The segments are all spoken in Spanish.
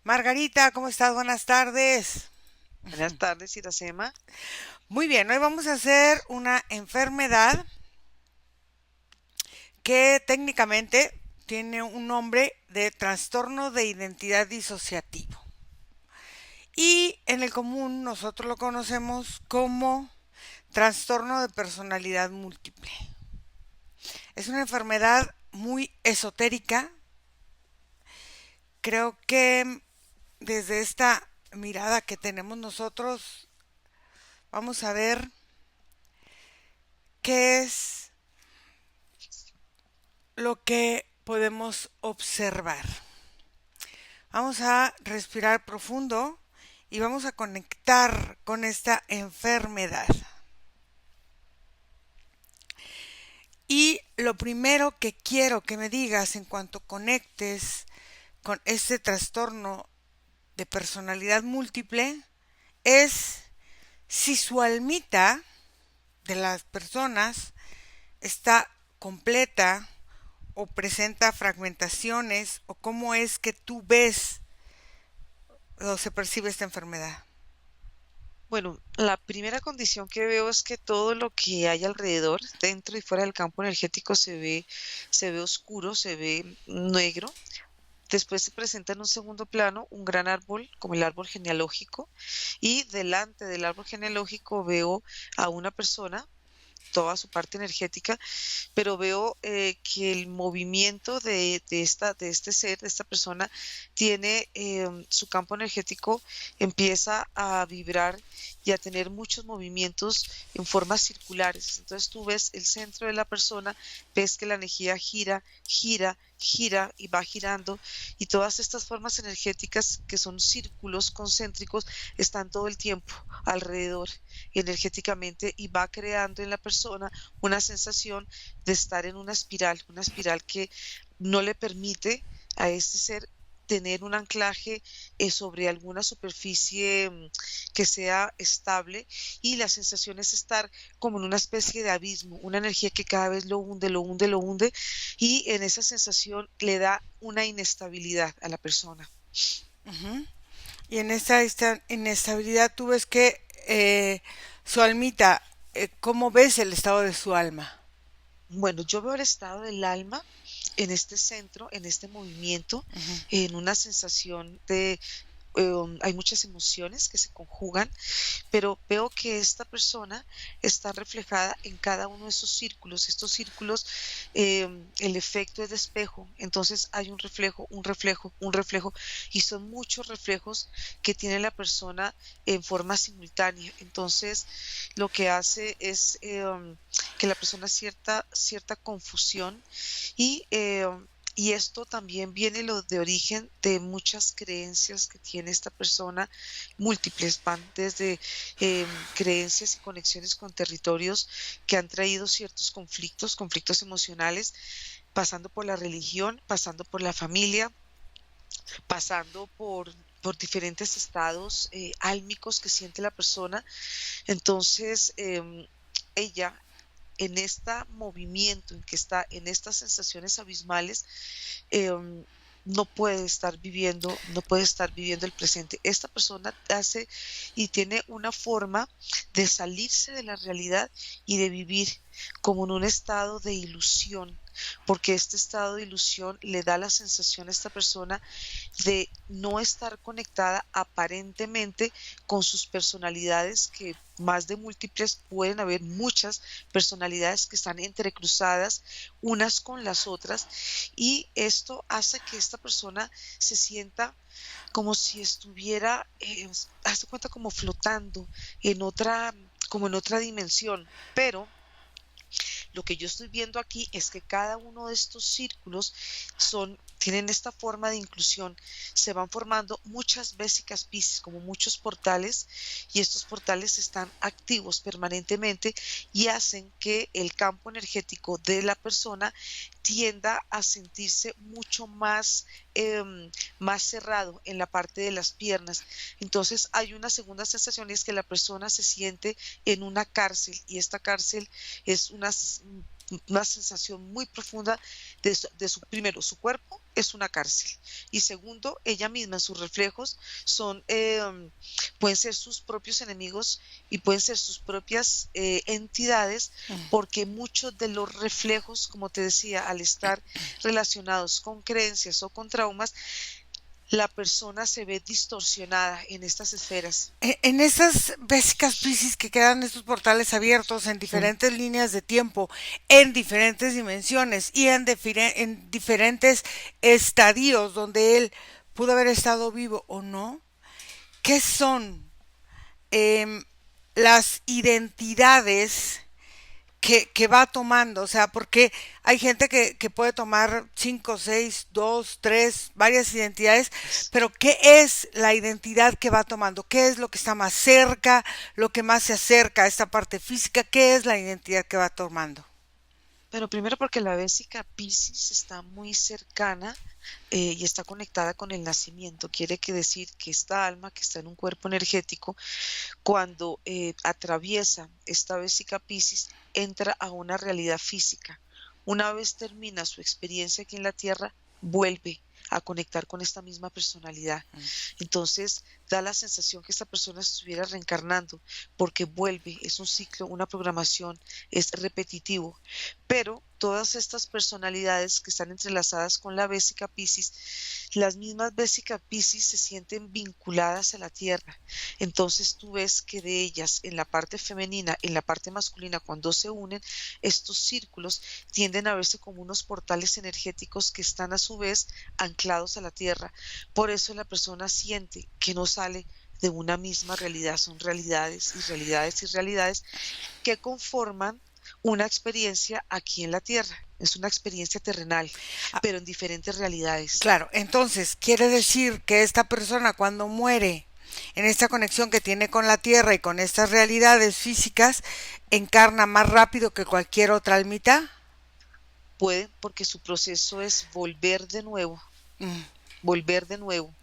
Margarita, ¿cómo estás? Buenas tardes. Buenas tardes, Iracema. Muy bien, hoy vamos a hacer una enfermedad que técnicamente tiene un nombre de trastorno de identidad disociativo. Y en el común nosotros lo conocemos como trastorno de personalidad múltiple. Es una enfermedad muy esotérica. Creo que desde esta mirada que tenemos nosotros, vamos a ver qué es lo que podemos observar. Vamos a respirar profundo y vamos a conectar con esta enfermedad. Y lo primero que quiero que me digas en cuanto conectes con este trastorno de personalidad múltiple es si su almita de las personas está completa o presenta fragmentaciones o cómo es que tú ves o se percibe esta enfermedad. Bueno, la primera condición que veo es que todo lo que hay alrededor, dentro y fuera del campo energético, se ve oscuro, se ve negro. Después se presenta en un segundo plano un gran árbol, como el árbol genealógico, y delante del árbol genealógico veo a una persona, toda su parte energética, pero veo que el movimiento de este ser, de esta persona, tiene su campo energético, empieza a vibrar y a tener muchos movimientos en formas circulares. Entonces tú ves el centro de la persona, ves que la energía gira, gira, gira y va girando, y todas estas formas energéticas que son círculos concéntricos están todo el tiempo alrededor energéticamente, y va creando en la persona una sensación de estar en una espiral que no le permite a este ser tener un anclaje sobre alguna superficie que sea estable, y la sensación es estar como en una especie de abismo, una energía que cada vez lo hunde, lo hunde, lo hunde, y en esa sensación le da una inestabilidad a la persona. Uh-huh. Y en esta inestabilidad tú ves que su almita, ¿cómo ves el estado de su alma? Bueno, yo veo el estado del alma en este centro, en este movimiento, Uh-huh. en una sensación de hay muchas emociones que se conjugan, pero veo que esta persona está reflejada en cada uno de esos círculos. Estos círculos, el efecto es de espejo, entonces hay un reflejo, un reflejo, un reflejo, y son muchos reflejos que tiene la persona en forma simultánea. Entonces, lo que hace es que la persona cierta confusión, y y esto también viene lo de origen de muchas creencias que tiene esta persona, múltiples, van desde creencias y conexiones con territorios que han traído ciertos conflictos, conflictos emocionales, pasando por la religión, pasando por la familia, pasando por diferentes estados álmicos que siente la persona. Entonces, ella en este movimiento, en que está en estas sensaciones abismales, em, no puede estar viviendo, no puede estar viviendo el presente. Esta persona hace y tiene una forma de salirse de la realidad y de vivir como en un estado de ilusión, porque este estado de ilusión le da la sensación a esta persona de no estar conectada aparentemente con sus personalidades, que más de múltiples pueden haber muchas personalidades que están entrecruzadas unas con las otras, y esto hace que esta persona se sienta como si estuviera, hace cuenta, como flotando en otra, como en otra dimensión. Pero lo que yo estoy viendo aquí es que cada uno de estos círculos tienen esta forma de inclusión. Se van formando muchas vésicas piscis, como muchos portales, y estos portales están activos permanentemente y hacen que el campo energético de la persona tienda a sentirse mucho más, más cerrado en la parte de las piernas. Entonces hay una segunda sensación, y es que la persona se siente en una cárcel, y esta cárcel es una una sensación muy profunda de su, primero, su cuerpo es una cárcel, y segundo, ella misma, sus reflejos son, pueden ser sus propios enemigos y pueden ser sus propias entidades, porque muchos de los reflejos, como te decía, al estar relacionados con creencias o con traumas, la persona se ve distorsionada en estas esferas. En esas vésicas Piscis que quedan estos portales abiertos en Mm. diferentes líneas de tiempo, en diferentes dimensiones y en diferentes estadios donde él pudo haber estado vivo o no, ¿qué son em, las identidades que va tomando? O sea, porque hay gente que puede tomar 5, 6, 2, 3, varias identidades, pero ¿qué es la identidad que va tomando? ¿Qué es lo que está más cerca, lo que más se acerca a esta parte física? ¿Qué es la identidad que va tomando? Pero primero porque la vésica Piscis está muy cercana y está conectada con el nacimiento. Quiere que decir que esta alma que está en un cuerpo energético, cuando atraviesa esta vésica Piscis, entra a una realidad física. Una vez termina su experiencia aquí en la Tierra, vuelve a conectar con esta misma personalidad. Entonces da la sensación que esta persona estuviera reencarnando, porque vuelve, es un ciclo, una programación, es repetitivo. Pero todas estas personalidades que están entrelazadas con la vésica Piscis, las mismas vésica Piscis se sienten vinculadas a la Tierra. Entonces tú ves que de ellas, en la parte femenina, en la parte masculina, cuando se unen, estos círculos tienden a verse como unos portales energéticos que están a su vez anclados a la Tierra. Por eso la persona siente que no sale de una misma realidad, son realidades y realidades y realidades que conforman una experiencia aquí en la Tierra. Es una experiencia terrenal, Ah, pero en diferentes realidades. claro, entonces quiere decir que esta persona cuando muere en esta conexión que tiene con la Tierra y con estas realidades físicas, encarna más rápido que cualquier otra almita. Pueden, porque su proceso es volver de nuevo, Mm. volver de nuevo.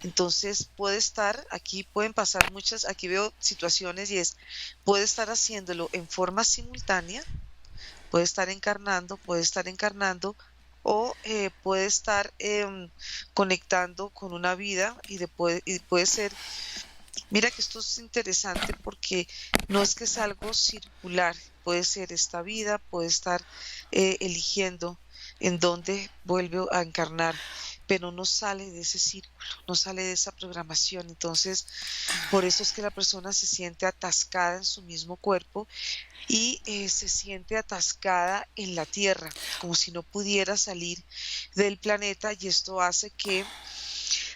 Entonces puede estar, aquí pueden pasar muchas, aquí veo situaciones y es, puede estar haciéndolo en forma simultánea, puede estar encarnando o puede estar conectando con una vida y puede ser, mira que esto es interesante porque no es que es algo circular, puede ser esta vida, puede estar eligiendo en dónde vuelve a encarnar, pero no sale de ese círculo, no sale de esa programación. Entonces, por eso es que la persona se siente atascada en su mismo cuerpo y se siente atascada en la Tierra, como si no pudiera salir del planeta, y esto hace que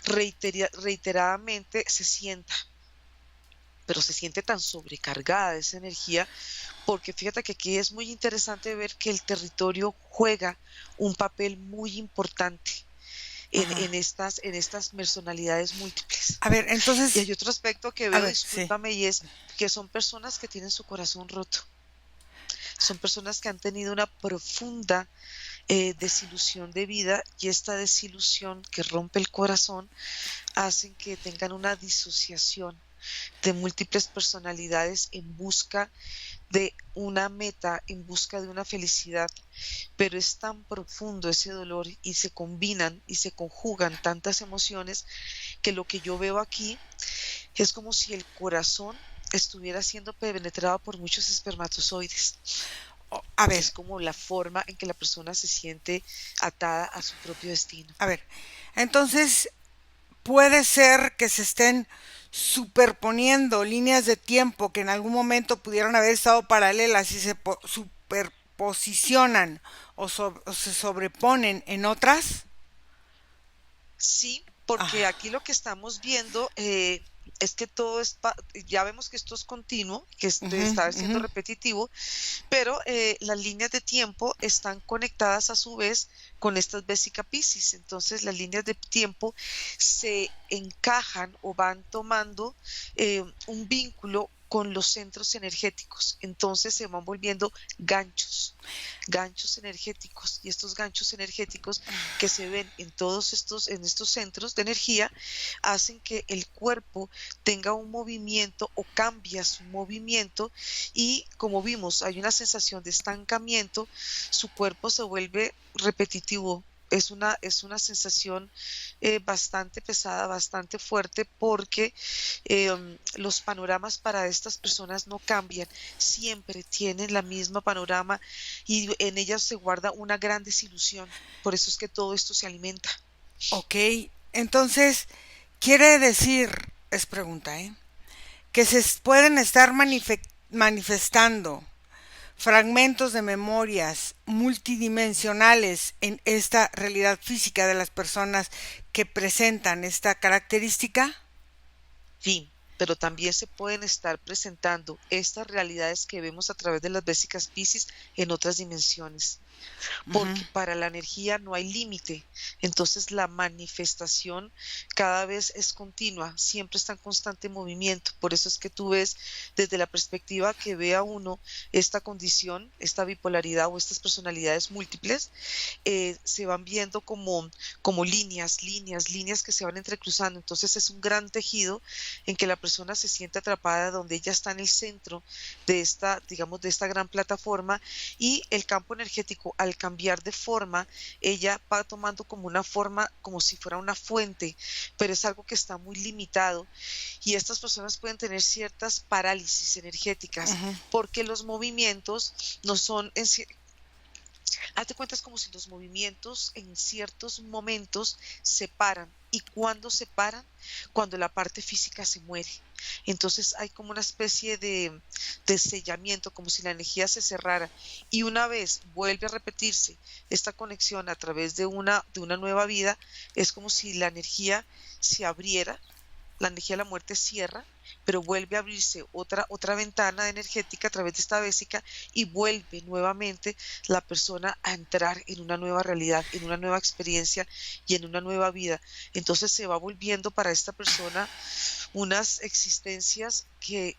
reiteradamente se sienta, pero se siente tan sobrecargada de esa energía, porque fíjate que aquí es muy interesante ver que el territorio juega un papel muy importante Ajá. en estas personalidades múltiples. A ver, Y entonces, hay otro aspecto que a veo, ver, sí. discúlpame, y es que son personas que tienen su corazón roto. Son personas que han tenido una profunda desilusión de vida, y esta desilusión que rompe el corazón hacen que tengan una disociación de múltiples personalidades en busca de una meta, en busca de una felicidad, pero es tan profundo ese dolor y se combinan y se conjugan tantas emociones que lo que yo veo aquí es como si el corazón estuviera siendo penetrado por muchos espermatozoides. A Y ver, es como la forma en que la persona se siente atada a su propio destino. a ver. Entonces, puede ser que se estén superponiendo líneas de tiempo que en algún momento pudieron haber estado paralelas y se superposicionan o se sobreponen en otras. Sí, porque Ah, aquí lo que estamos viendo es que todo es, ya vemos que esto es continuo, que este ujú, está ujú. siendo repetitivo, pero las líneas de tiempo están conectadas a su vez con estas Vesica Piscis. Entonces las líneas de tiempo se encajan o van tomando un vínculo con los centros energéticos. Entonces se van volviendo ganchos, ganchos energéticos, y estos ganchos energéticos que se ven en estos centros de energía hacen que el cuerpo tenga un movimiento o cambia su movimiento, y como vimos hay una sensación de estancamiento, su cuerpo se vuelve repetitivo. Es una sensación bastante pesada, bastante fuerte, porque los panoramas para estas personas no cambian, siempre tienen la misma panorama, y en ellas se guarda una gran desilusión. Por eso es que todo esto se alimenta. Ok, entonces, quiere decir, es pregunta, que se pueden estar manifestando fragmentos de memorias multidimensionales en esta realidad física de las personas que presentan esta característica. Sí, pero también se pueden estar presentando estas realidades que vemos a través de las vésicas Piscis en otras dimensiones, Ujú. porque para la energía no hay límite. Entonces la manifestación cada vez es continua, siempre está en constante movimiento. Por eso es que tú ves desde la perspectiva que vea uno esta condición, esta bipolaridad o estas personalidades múltiples, se van viendo como líneas, líneas, líneas que se van entrecruzando. Entonces es un gran tejido en que la persona se siente atrapada, donde ella está en el centro de esta, digamos, de esta gran plataforma, y el campo energético, al cambiar de forma, ella va tomando como una forma, como si fuera una fuente, pero es algo que está muy limitado, y estas personas pueden tener ciertas parálisis energéticas Ujú. porque los movimientos no son hazte cuenta, es como si los movimientos en ciertos momentos se paran. ¿Y cuándo se paran? Cuando la parte física se muere. Entonces hay como una especie de sellamiento, como si la energía se cerrara. Y una vez vuelve a repetirse esta conexión a través de una nueva vida, es como si la energía se abriera, la energía de la muerte cierra, pero vuelve a abrirse otra ventana energética a través de esta vésica, y vuelve nuevamente la persona a entrar en una nueva realidad, en una nueva experiencia y en una nueva vida. Entonces se va volviendo para esta persona unas existencias que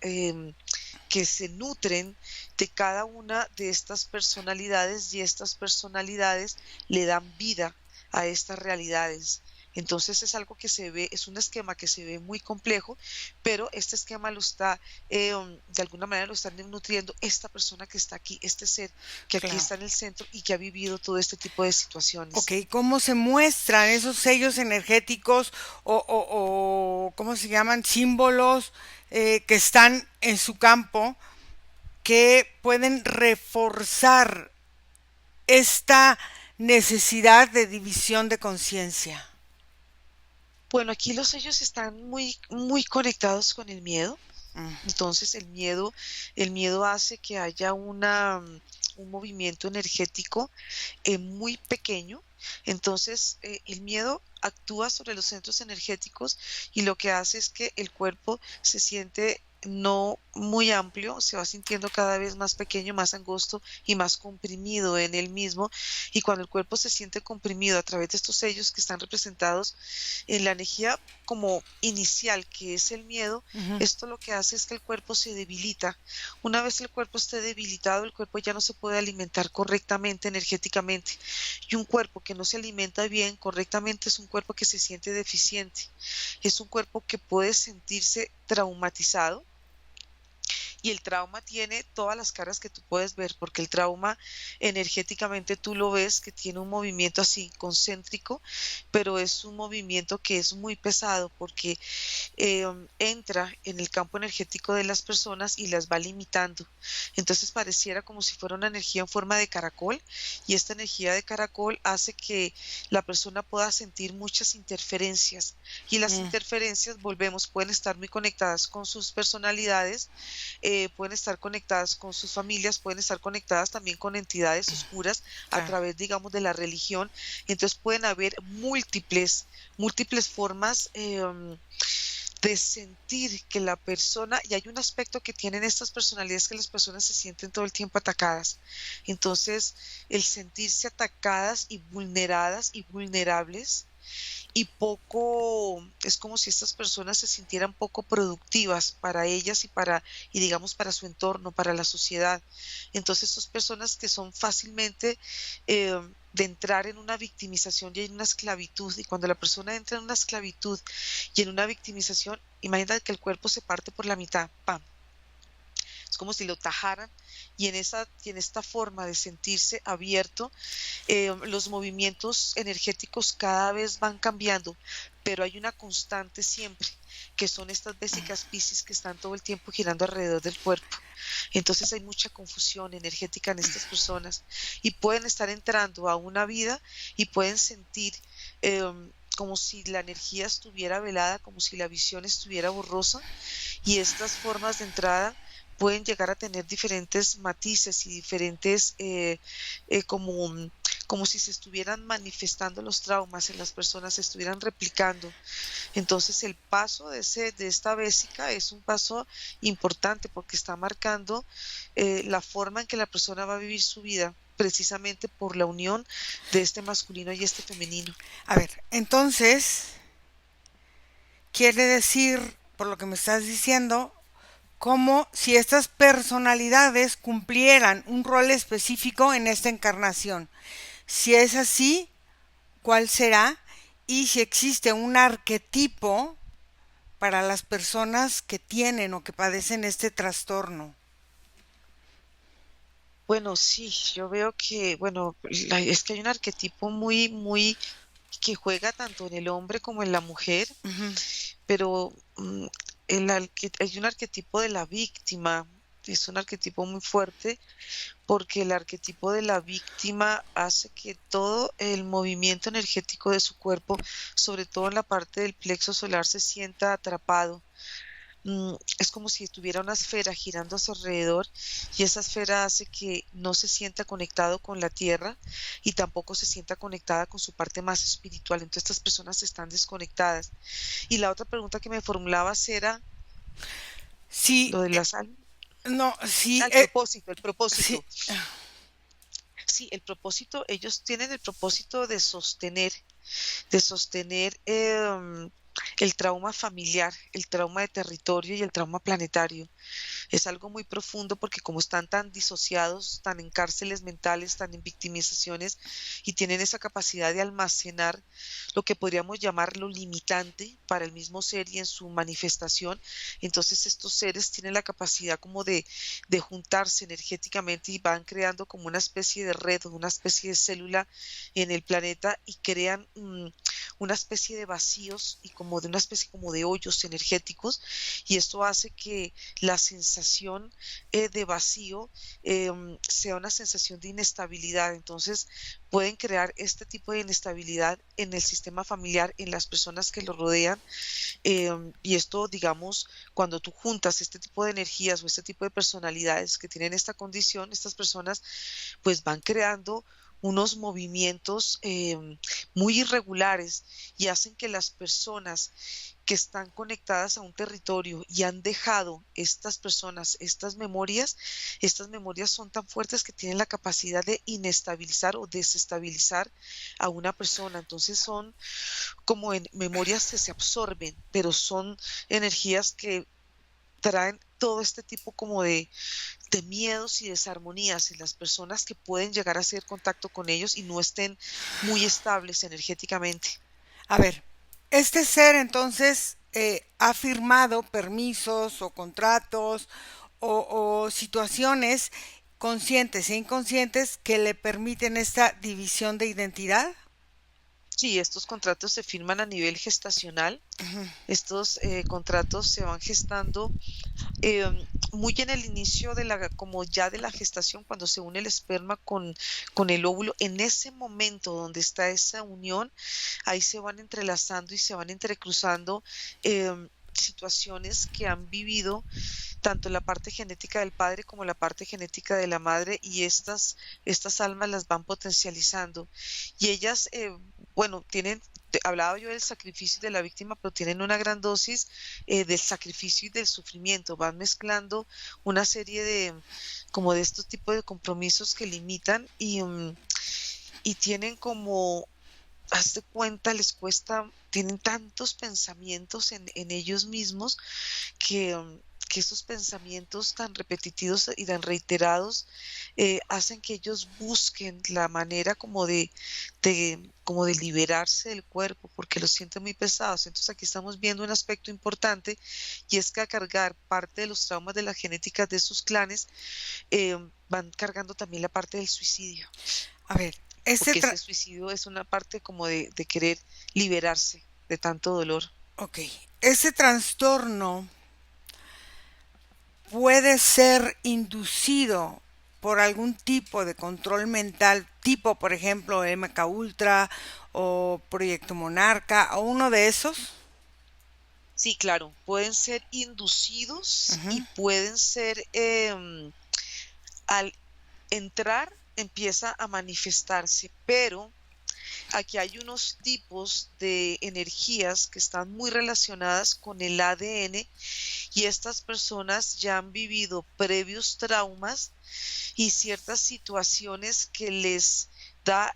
se nutren de cada una de estas personalidades, y estas personalidades le dan vida a estas realidades. Entonces es algo que se ve, es un esquema que se ve muy complejo, pero este esquema lo está, de alguna manera lo están nutriendo esta persona que está aquí, este ser que aquí Claro. está en el centro y que ha vivido todo este tipo de Ok, situaciones. ¿cómo se muestran esos sellos energéticos o cómo se llaman símbolos que están en su campo que pueden reforzar esta necesidad de división de conciencia? Bueno, aquí los sellos están muy, muy conectados con el miedo. Mm. Entonces el miedo hace que haya un movimiento energético muy pequeño. Entonces el miedo actúa sobre los centros energéticos, y lo que hace es que el cuerpo se siente no muy amplio, se va sintiendo cada vez más pequeño, más angosto y más comprimido en él mismo. Y cuando el cuerpo se siente comprimido a través de estos sellos que están representados en la energía como inicial, que es el miedo, Ujú. esto lo que hace es que el cuerpo se debilita. Una vez el cuerpo esté debilitado, el cuerpo ya no se puede alimentar correctamente energéticamente. Y un cuerpo que no se alimenta bien correctamente es un cuerpo que se siente deficiente. Es un cuerpo que puede sentirse traumatizado, y el trauma tiene todas las caras que tú puedes ver, porque el trauma energéticamente tú lo ves que tiene un movimiento así concéntrico, pero es un movimiento que es muy pesado, porque entra en el campo energético de las personas y las va limitando. Entonces pareciera como si fuera una energía en forma de caracol, y esta energía de caracol hace que la persona pueda sentir muchas interferencias, y las Mm. interferencias, volvemos, pueden estar muy conectadas con sus personalidades, pueden estar conectadas con sus familias, pueden estar conectadas también con entidades oscuras a Claro. través, digamos, de la religión. Entonces pueden haber múltiples formas de sentir que la persona, y hay un aspecto que tienen estas personalidades, que las personas se sienten todo el tiempo atacadas. Entonces, el sentirse atacadas y vulneradas y vulnerables, y poco, es como si estas personas se sintieran poco productivas para ellas y digamos para su entorno, para la sociedad. Entonces, son personas que son fácilmente eh, de entrar en una victimización y en una esclavitud. Y cuando la persona entra en una esclavitud y en una victimización, imagínate que el cuerpo se parte por la mitad, ¡pam! Es como si lo tajaran y en esta forma de sentirse abierto, los movimientos energéticos cada vez van cambiando, pero hay una constante siempre, que son estas vésicas piscis que están todo el tiempo girando alrededor del cuerpo. Entonces hay mucha confusión energética en estas personas y pueden estar entrando a una vida y pueden sentir como si la energía estuviera velada, como si la visión estuviera borrosa, y estas formas de entrada pueden llegar a tener diferentes matices y diferentes como como si se estuvieran manifestando los traumas en las personas, se estuvieran replicando. Entonces el paso de esta vésica es un paso importante porque está marcando la forma en que la persona va a vivir su vida, precisamente por la unión de este masculino y este femenino. A ver, entonces, quiere decir, por lo que me estás diciendo, como si estas personalidades cumplieran un rol específico en esta encarnación. Si es así, ¿cuál será? Y si existe un arquetipo para las personas que tienen o que padecen este trastorno. Bueno, sí, yo veo que, bueno, es que hay un arquetipo muy que juega tanto en el hombre como en la mujer, Ujú. pero hay un arquetipo de la víctima, es un arquetipo muy fuerte porque el arquetipo de la víctima hace que todo el movimiento energético de su cuerpo, sobre todo en la parte del plexo solar, se sienta atrapado. Es como si tuviera una esfera girando a su alrededor y esa esfera hace que no se sienta conectado con la tierra y tampoco se sienta conectada con su parte más espiritual. Entonces estas personas están desconectadas. Y la otra pregunta que me formulabas era Sí, lo de las almas. no, sí, El propósito, el sí, propósito. Sí, el propósito, ellos tienen el propósito de sostener el trauma familiar, el trauma de territorio y el trauma planetario. Es algo muy profundo porque como están tan disociados, tan en cárceles mentales, tan en victimizaciones y tienen esa capacidad de almacenar lo que podríamos llamar lo limitante para el mismo ser y en su manifestación, entonces estos seres tienen la capacidad como de juntarse energéticamente y van creando como una especie de red o una especie de célula en el planeta y crean una especie de vacíos y como de una especie como de hoyos energéticos y esto hace que la sensación de vacío sea una sensación de inestabilidad. Entonces pueden crear este tipo de inestabilidad en el sistema familiar, en las personas que lo rodean. Y esto, digamos, cuando tú juntas este tipo de energías o este tipo de personalidades que tienen esta condición, estas personas pues van creando unos movimientos muy irregulares y hacen que las personas que están conectadas a un territorio y han dejado estas personas, estas memorias son tan fuertes que tienen la capacidad de inestabilizar o desestabilizar a una persona. Entonces son como en memorias que se absorben, pero son energías que traen todo este tipo como de miedos y desarmonías en las personas que pueden llegar a hacer contacto con ellos y no estén muy estables energéticamente. a ver, este ser entonces ha firmado permisos o contratos o situaciones conscientes e inconscientes que le permiten esta división de identidad. Sí, estos contratos se firman a nivel gestacional. Estos contratos se van gestando eh, muy en el inicio de como ya de la gestación, cuando se une el esperma con el óvulo. En ese momento donde está esa unión, ahí se van entrelazando y se van entrecruzando situaciones que han vivido tanto la parte genética del padre como la parte genética de la madre y estas almas las van potencializando y ellas, bueno, hablaba yo del sacrificio de la víctima, pero tienen una gran dosis del sacrificio y del sufrimiento, van mezclando una serie como de estos tipos de compromisos que limitan y tienen como haz de cuenta, les cuesta, tienen tantos pensamientos en ellos mismos que, que esos pensamientos tan repetitivos y tan reiterados hacen que ellos busquen la manera como de liberarse del cuerpo, porque los sienten muy pesados. Entonces aquí estamos viendo un aspecto importante y es que a cargar parte de los traumas de la genética de sus clanes, van cargando también la parte del suicidio, A ver, ese porque tra- ese suicidio es una parte como de querer liberarse de tanto dolor. ok, ese trastorno puede ser inducido por algún tipo de control mental, tipo por ejemplo MK Ultra o Proyecto Monarca o uno de esos. Sí, claro, pueden ser inducidos y Ujú. pueden ser, al entrar, empieza a manifestarse, pero aquí hay unos tipos de energías que están muy relacionadas con el ADN y estas personas ya han vivido previos traumas y ciertas situaciones que les da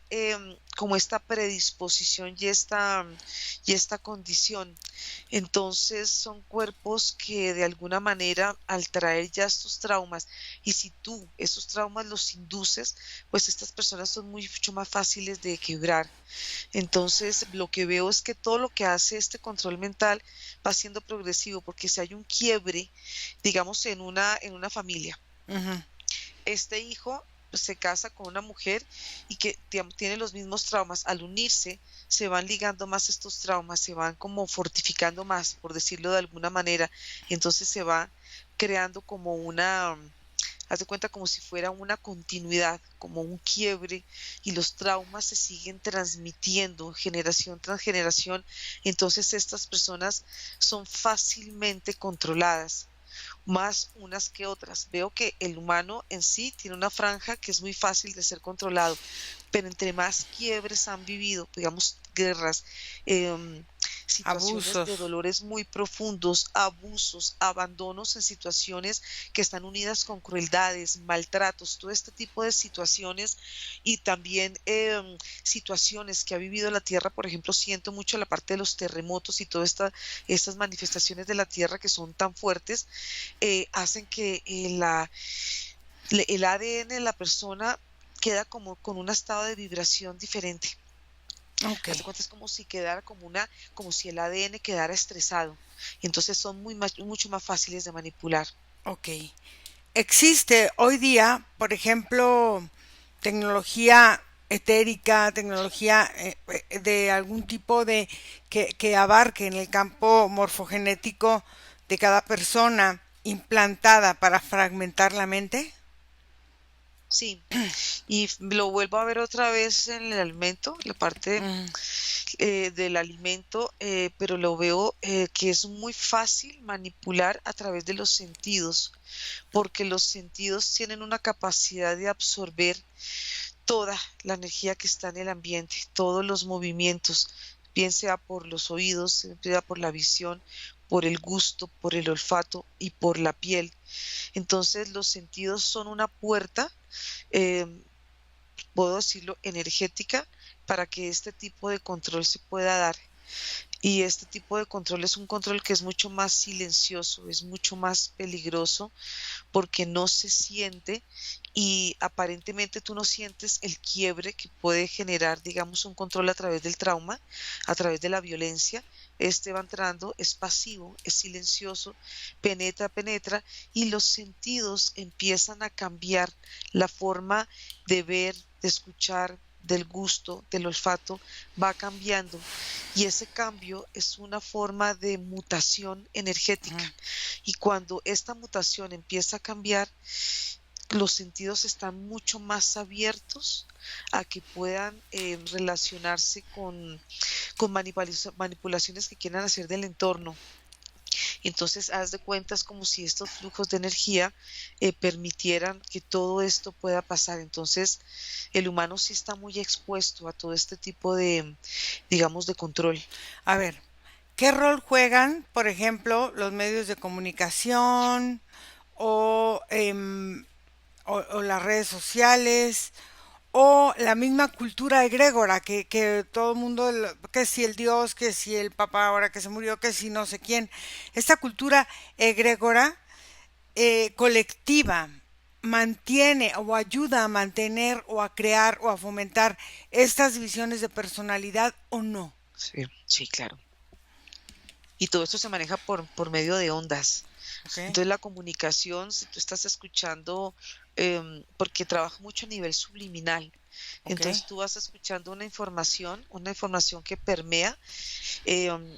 como esta predisposición y esta condición. Entonces son cuerpos que de alguna manera al traer ya estos traumas y si tú esos traumas los induces, pues estas personas son mucho más fáciles de quebrar. Entonces lo que veo es que todo lo que hace este control mental va siendo progresivo porque si hay un quiebre, digamos en una familia, Ujú. este hijo se casa con una mujer y que tiene los mismos traumas. Al unirse, se van ligando más estos traumas, se van como fortificando más, por decirlo de alguna manera, y entonces se va creando como una, haz de cuenta como si fuera una continuidad, como un quiebre, y los traumas se siguen transmitiendo generación tras generación. Entonces estas personas son fácilmente controladas más unas que otras. Veo que el humano en sí tiene una franja que es muy fácil de ser controlado, pero entre más quiebres han vivido, digamos, guerras, em, situaciones de Abusos. dolores muy profundos, abusos, abandonos en situaciones que están unidas con crueldades, maltratos, todo este tipo de situaciones y también situaciones que ha vivido la tierra, por ejemplo, siento mucho la parte de los terremotos y todas estas manifestaciones de la tierra que son tan fuertes, hacen que el ADN de la persona queda como con un estado de vibración diferente. Ok, Haz de cuenta, es como si quedara como si el ADN quedara estresado. Y entonces son mucho más fáciles de manipular. ok. Existe hoy día, por ejemplo, tecnología etérica, tecnología de algún tipo de que abarque en el campo morfogenético de cada persona implantada para fragmentar la mente. Sí, y lo vuelvo a ver otra vez en el alimento, la parte Mm, del alimento, pero lo veo que es muy fácil manipular a través de los sentidos, porque los sentidos tienen una capacidad de absorber toda la energía que está en el ambiente, todos los movimientos, bien sea por los oídos, sea por la visión, por el gusto, por el olfato y por la piel. Entonces los sentidos son una puerta, eh, puedo decirlo, energética para que este tipo de control se pueda dar. Y este tipo de control es un control que es mucho más silencioso, es mucho más peligroso porque no se siente y aparentemente tú no sientes el quiebre que puede generar, digamos, un control a través del trauma, a través de la violencia. Este va entrando, es pasivo, es silencioso, penetra, penetra y los sentidos empiezan a cambiar la forma de ver, de escuchar, del gusto, del olfato, va cambiando y ese cambio es una forma de mutación energética. mm. Y cuando esta mutación empieza a cambiar, los sentidos están mucho más abiertos a que puedan relacionarse con manipulaciones que quieran hacer del entorno. Entonces, haz de cuenta, es como si estos flujos de energía permitieran que todo esto pueda pasar. Entonces, el humano sí está muy expuesto a todo este tipo de, digamos, de control. A ver, ¿qué rol juegan, por ejemplo, los medios de comunicación o, o las redes sociales o la misma cultura egrégora, que todo el mundo, que si el Dios, que si el papá ahora que se murió, que si no sé quién, esta cultura egrégora colectiva mantiene o ayuda a mantener o a crear o a fomentar estas divisiones de personalidad o no. Sí, sí, claro. Y todo esto se maneja por medio de ondas. ¿Ok? Entonces la comunicación, si tú estás escuchando, porque trabaja mucho a nivel subliminal, ¿Ok? entonces tú vas escuchando una información que permea, em,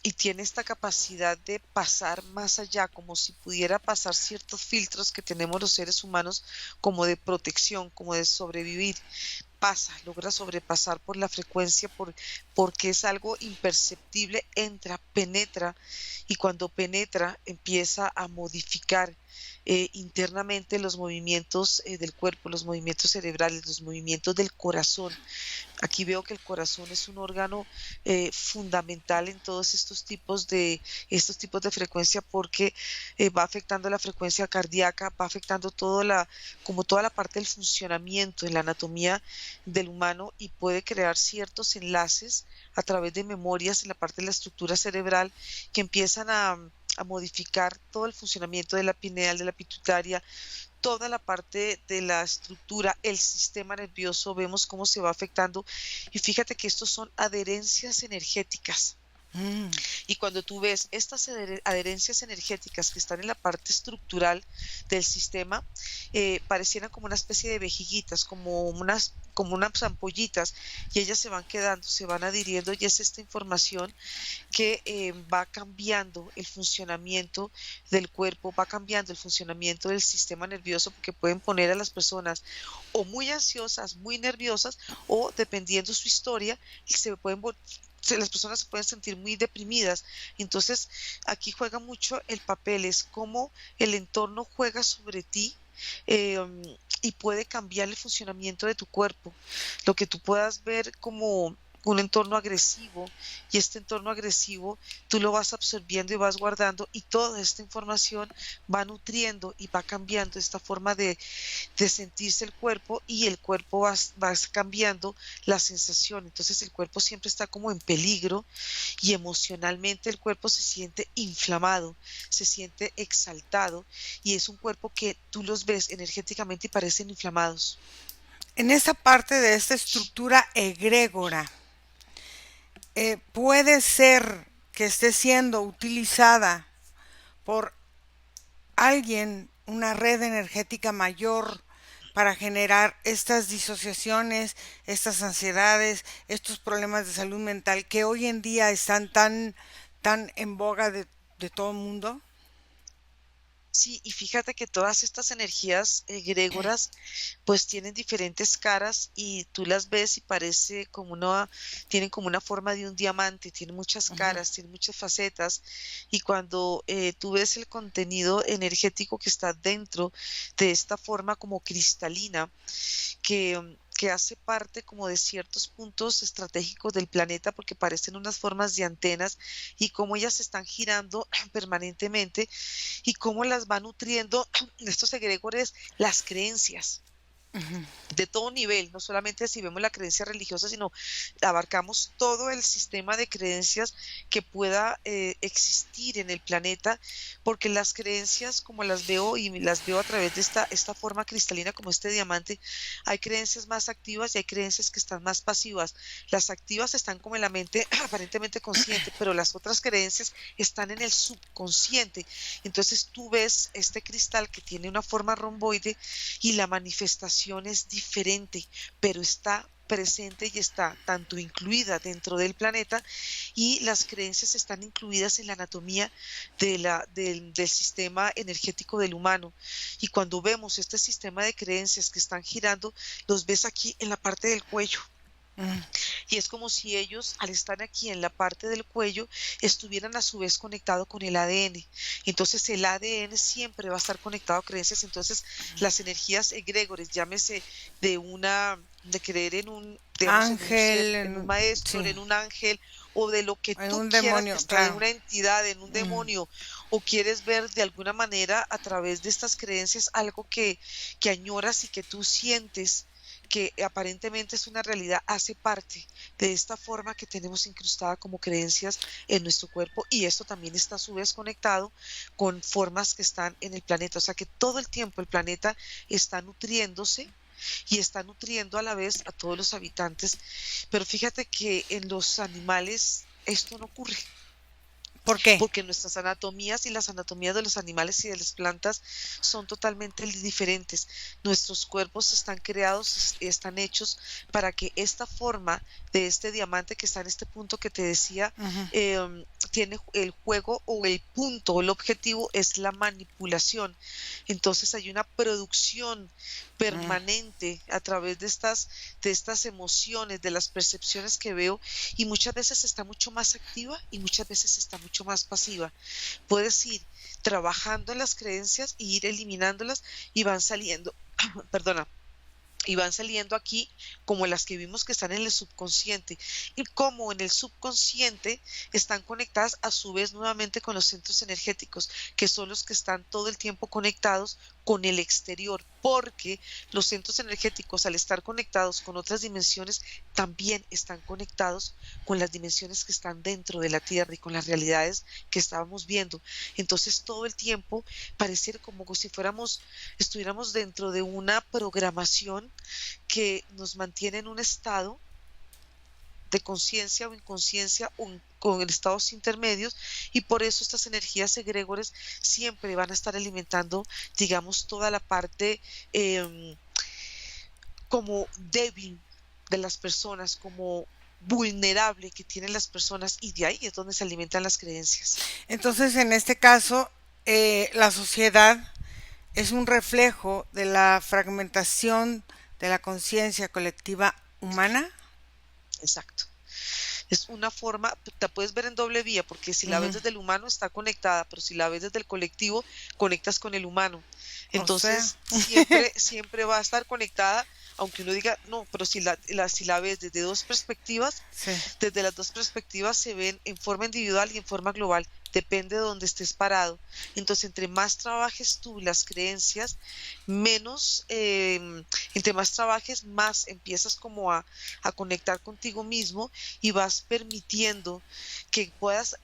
y tiene esta capacidad de pasar más allá, como si pudiera pasar ciertos filtros que tenemos los seres humanos, como de protección, como de sobrevivir. Logra sobrepasar por la frecuencia, porque es algo imperceptible, entra, penetra, y cuando penetra empieza a modificar internamente los movimientos del cuerpo, los movimientos cerebrales, los movimientos del corazón. Aquí veo que el corazón es un órgano fundamental en todos estos tipos de frecuencia, porque va afectando la frecuencia cardíaca, va afectando como toda la parte del funcionamiento en la anatomía del humano, y puede crear ciertos enlaces a través de memorias en la parte de la estructura cerebral que empiezan a modificar todo el funcionamiento de la pineal, de la pituitaria, toda la parte de la estructura, el sistema nervioso, vemos cómo se va afectando. Y fíjate que estos son adherencias energéticas. Mm, Y cuando tú ves estas adherencias energéticas que están en la parte estructural del sistema, parecieran como una especie de vejiguitas, como unas ampollitas, y ellas se van quedando, se van adhiriendo, y es esta información que va cambiando el funcionamiento del cuerpo, va cambiando el funcionamiento del sistema nervioso, porque pueden poner a las personas o muy ansiosas, muy nerviosas, o dependiendo su historia, las personas se pueden sentir muy deprimidas. Entonces, aquí juega mucho el papel, es cómo el entorno juega sobre ti, eh, y puede cambiar el funcionamiento de tu cuerpo. Lo que tú puedas ver como un entorno agresivo, y este entorno agresivo tú lo vas absorbiendo y vas guardando, y toda esta información va nutriendo y va cambiando esta forma de sentirse el cuerpo, y el cuerpo va cambiando la sensación. Entonces el cuerpo siempre está como en peligro, y emocionalmente el cuerpo se siente inflamado, se siente exaltado, y es un cuerpo que tú los ves energéticamente y parecen inflamados. En esta parte de esta estructura egrégora, puede ser que esté siendo utilizada por alguien, una red energética mayor para generar estas disociaciones, estas ansiedades, estos problemas de salud mental que hoy en día están tan en boga de todo el mundo. Sí, y fíjate que todas estas energías egrégoras pues tienen diferentes caras, y tú las ves y tienen como una forma de un diamante, tienen muchas Ujú. caras, tienen muchas facetas, y cuando tú ves el contenido energético que está dentro de esta forma como cristalina, que hace parte como de ciertos puntos estratégicos del planeta, porque parecen unas formas de antenas, y cómo ellas se están girando permanentemente, y cómo las va nutriendo estos egregores, las creencias de todo nivel, no solamente si vemos la creencia religiosa, sino abarcamos todo el sistema de creencias que pueda existir en el planeta, porque las creencias, como las veo y las veo a través de esta forma cristalina, como este diamante, hay creencias más activas y hay creencias que están más pasivas. Las activas están como en la mente aparentemente consciente, pero las otras creencias están en el subconsciente. Entonces tú ves este cristal que tiene una forma romboide, y la manifestación es diferente, pero está presente y está tanto incluida dentro del planeta, y las creencias están incluidas en la anatomía del sistema energético del humano. Y cuando vemos este sistema de creencias que están girando, los ves aquí en la parte del cuello. Mm. Y es como si ellos, al estar aquí en la parte del cuello, estuvieran a su vez conectados con el ADN. Entonces el ADN siempre va a estar conectado a creencias. Entonces las energías egregores, llámese de creer en digamos, en un ser, Ángel, en un maestro, sí, en un ángel, o de lo que en tú un quieras demonio, estar, en claro. una entidad, en un Mm, demonio, o quieres ver de alguna manera a través de estas creencias algo que añoras y que tú sientes que aparentemente es una realidad, hace parte de esta forma que tenemos incrustada como creencias en nuestro cuerpo, y esto también está a su vez conectado con formas que están en el planeta. O sea que todo el tiempo el planeta está nutriéndose y está nutriendo a la vez a todos los habitantes. Pero fíjate que en los animales esto no ocurre, ¿Por qué? porque nuestras anatomías y las anatomías de los animales y de las plantas son totalmente diferentes. Nuestros cuerpos están creados, están hechos para que esta forma de este diamante que está en este punto que te decía, Ujú, tiene el juego, o el punto, el objetivo es la manipulación. Entonces hay una producción mm. permanente a través de estas emociones, de las percepciones que veo, y muchas veces está mucho más activa y muchas veces está mucho más pasiva. Puedes ir trabajando en las creencias y ir eliminándolas, y van saliendo, perdona, y van saliendo aquí como las que vimos que están en el subconsciente, y como en el subconsciente están conectadas a su vez nuevamente con los centros energéticos, que son los que están todo el tiempo conectados con el exterior, porque los centros energéticos, al estar conectados con otras dimensiones, también están conectados con las dimensiones que están dentro de la Tierra y con las realidades que estábamos viendo. Entonces todo el tiempo pareciera como si estuviéramos dentro de una programación que nos mantiene en un estado de conciencia o inconsciencia, con estados intermedios, y por eso estas energías egregores siempre van a estar alimentando, digamos, toda la parte como débil de las personas, como vulnerable que tienen las personas, y de ahí es donde se alimentan las creencias. Entonces, en este caso, la sociedad es un reflejo de la fragmentación de la conciencia colectiva humana. Exacto. Es una forma, la puedes ver en doble vía, porque si la ves Ujú. desde el humano está conectada, pero si la ves desde el colectivo, conectas con el humano. O sea, Entonces, siempre va a estar conectada, aunque uno diga, no, pero si la ves desde dos perspectivas, sí. desde las dos perspectivas se ven en forma individual y en forma global, depende de dónde estés parado. Entonces, entre más trabajes tú las creencias, menos, entre más trabajes, más empiezas como a conectar contigo mismo, y vas permitiendo que puedas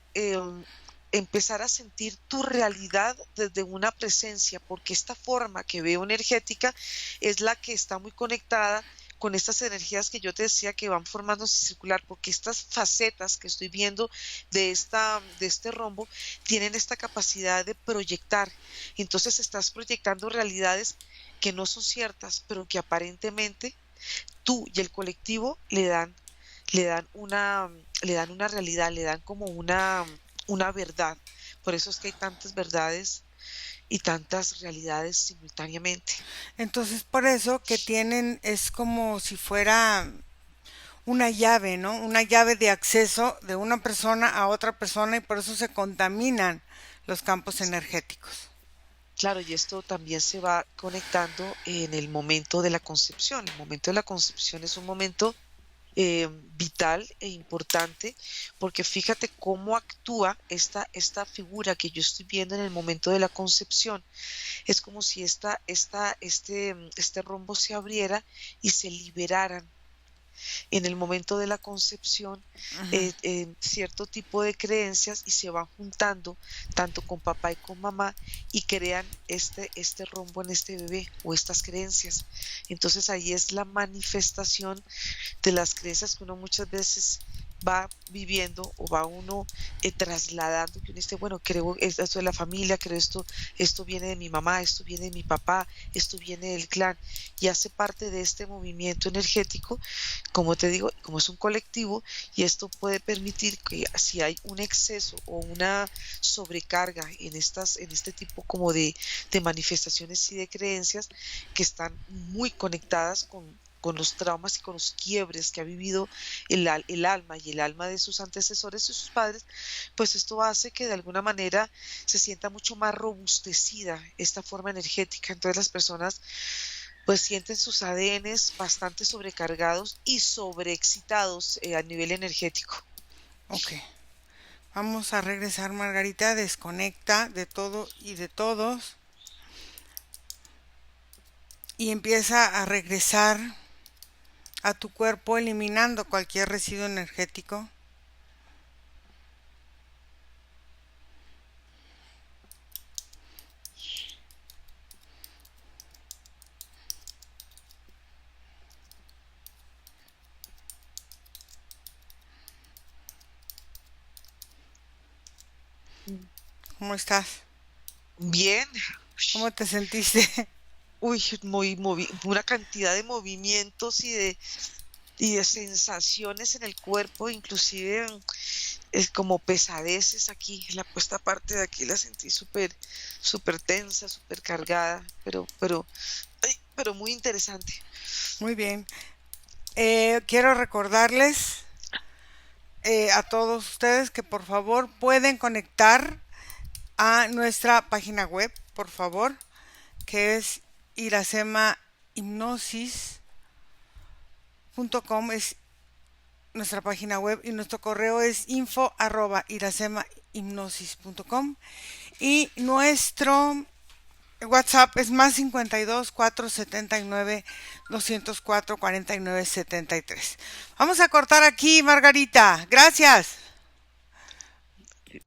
empezar a sentir tu realidad desde una presencia, porque esta forma que veo energética es la que está muy conectada con estas energías que yo te decía que van formándose circular, porque estas facetas que estoy viendo de este rombo tienen esta capacidad de proyectar. Entonces estás proyectando realidades que no son ciertas, pero que aparentemente tú y el colectivo le dan una, le dan una realidad, le dan como una verdad. Por eso es que hay tantas verdades y tantas realidades simultáneamente. Entonces, por eso que tienen, es como si fuera una llave, ¿no? Una llave de acceso de una persona a otra persona, y por eso se contaminan los campos energéticos. Claro, y esto también se va conectando en el momento de la concepción. El momento de la concepción es un momento vital e importante, porque fíjate cómo actúa esta figura que yo estoy viendo en el momento de la concepción. Es como si este rombo se abriera y se liberaran en el momento de la concepción Ujú. cierto tipo de creencias, y se van juntando tanto con papá y con mamá, y crean este rombo en este bebé, o estas creencias. Entonces ahí es la manifestación de las creencias que uno muchas veces va viviendo, o va uno trasladando, que uno dice, bueno, creo esto de la familia, creo esto viene de mi mamá, esto viene de mi papá, esto viene del clan, y hace parte de este movimiento energético, como te digo, como es un colectivo, y esto puede permitir que si hay un exceso o una sobrecarga en este tipo como de manifestaciones y de creencias que están muy conectadas con los traumas y con los quiebres que ha vivido el alma y el alma de sus antecesores y sus padres, pues esto hace que de alguna manera se sienta mucho más robustecida esta forma energética. Entonces las personas pues sienten sus ADNs bastante sobrecargados y sobreexcitados a nivel energético. Ok. Vamos a regresar, Margarita. Desconecta de todo y de todos y empieza a regresar a tu cuerpo eliminando cualquier residuo energético. ¿Cómo estás? Bien. ¿Cómo te sentiste? Uy, una cantidad de movimientos y de sensaciones en el cuerpo, inclusive es como pesadeces aquí. La puesta parte de aquí la sentí súper tensa, súper cargada, pero muy interesante. Muy bien. Quiero recordarles a todos ustedes que por favor pueden conectar a nuestra página web, por favor, que es irasemahipnosis.com, es nuestra página web, y nuestro correo es info@irasemahipnosis.com, y nuestro WhatsApp es más 52 479 204 49 73. Vamos a cortar aquí, Margarita. Gracias.